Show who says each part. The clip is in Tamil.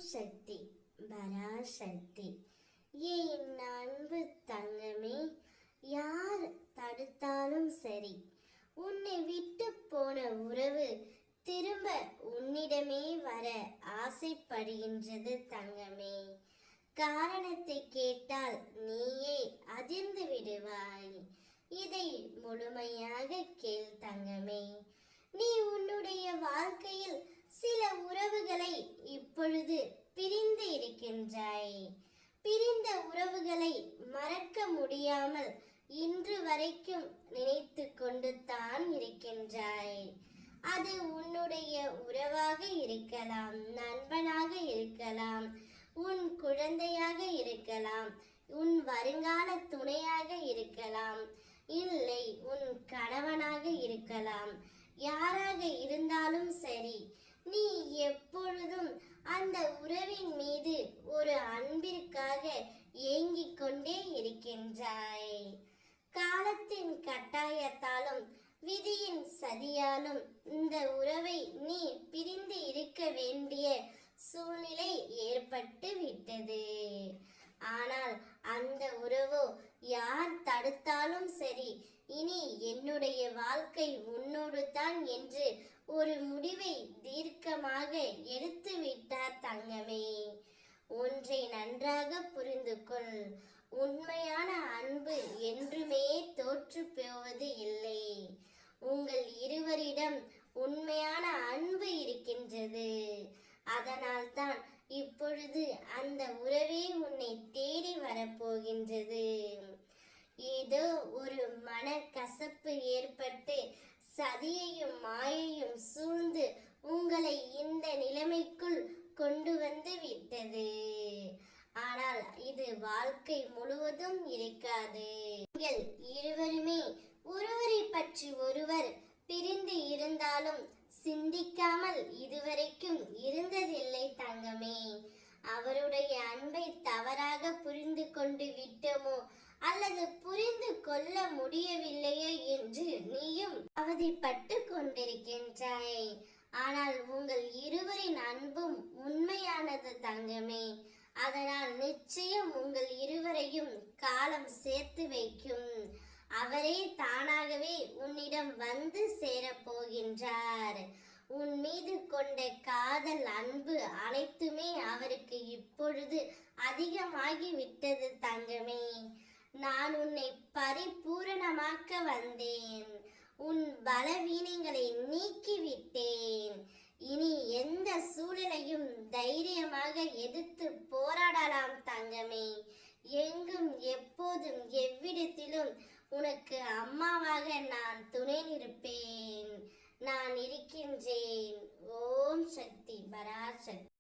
Speaker 1: சக்தி பராசக்தி. என் அன்பு தங்கமே, யார் தடுத்தாலும் சரி, உன்னை விட்டு போன உறவு திரும்ப உன்னிடமே வர ஆசைப்படுகின்றது தங்கமே. காரணத்தை கேட்டால் நீயே அதிர்ந்து விடுவாய். இதை முழுமையாக கேள் தங்கமே. நீ உன்னுடைய வாழ்க்கையில் சில உறவுகளை இப்பொழுது பிரிந்து இருக்கின்றாய். பிரிந்த உறவுகளை மறக்க முடியாமல் இன்று வரைக்கும் நினைத்து கொண்டு தான் இருக்கின்றாய். அது உன்னுடைய உறவாக இருக்கலாம், நண்பனாக இருக்கலாம், உன் குழந்தையாக இருக்கலாம், உன் வருங்கால துணையாக இருக்கலாம், இல்லை உன் கணவனாக இருக்கலாம். யாராக இருந்தாலும் சரி, நீ எப்பொழுதும் அந்த உறவின் மீது ஒரு அன்பிற்காக ஏங்கிக் கொண்டே இருக்கின்றாய். காலத்தின் கட்டாயத்தாலும் விதியின் சதியாலும் இந்த உறவை நீ பிரிந்து இருக்க வேண்டிய சூழ்நிலை ஏற்பட்டு விட்டது. ஆனால் அந்த உறவோ யார் தடுத்தாலும் சரி, இனி என்னுடைய வாழ்க்கை உன்னோடு தான் என்று ஒரு முடிவை தீர்க்கமாக எடுத்து விட்டார் தங்கமே. ஒன்றை நன்றாக புரிந்து கொள். உண்மையான அன்பு என்றுமே தோற்று போவது இல்லை. உங்கள் இருவரிடம் உண்மையான அன்பு இருக்கின்றது. அதனால் தான் இப்பொழுது அந்த உறவே உன்னை தேடி வரப்போகின்றது. ஏதோ ஒரு மன கசப்பு ஏற்பட்டு சதியையும் மாயையும் சூழ்ந்து உங்களை இந்த நிலைமைக்குள் கொண்டு வந்து விட்டது. ஆனால் இது வாழ்க்கை முழுவதும் இருக்காது. நீங்கள் இருவருமே ஒருவரை பற்றி ஒருவர் பிரிந்து இருந்தாலும் சிந்திக்காமல் இதுவரைக்கும் இருந்ததில்லை தங்கமே. அவருடைய அன்பை தவறாக புரிந்து கொண்டு விட்டோமோ அல்லது புரிந்து கொள்ள முடியவில்லையே என்று நீயும் அவதிப்பட்டு கொண்டிருக்கின்றாய். ஆனால் உங்கள் இருவரின் அன்பும் உண்மையானது தங்கமே. அதனால் நிச்சயம் உங்கள் இருவரையும் காலம் சேர்த்து வைக்கும். அவரே தானாகவே உன்னிடம் வந்து சேரப்போகின்றார். உன் மீது கொண்ட காதல், அன்பு அனைத்துமே அவருக்கு இப்பொழுது அதிகமாகி விட்டது தங்கமே. நான் உன்னை பரிபூரணமாக்க வந்தேன். உன் பலவீனங்களை நீக்கிவிட்டேன். இனி எந்த சூழலையும் தைரியமாக எதிர்த்து போராடலாம் தங்கமே. எங்கும் எப்போதும் எவ்விடத்திலும் உனக்கு அம்மாவாக நான் துணை நிற்பேன். நான் இருக்கின்றேன். ஓம் சக்தி பராசக்தி.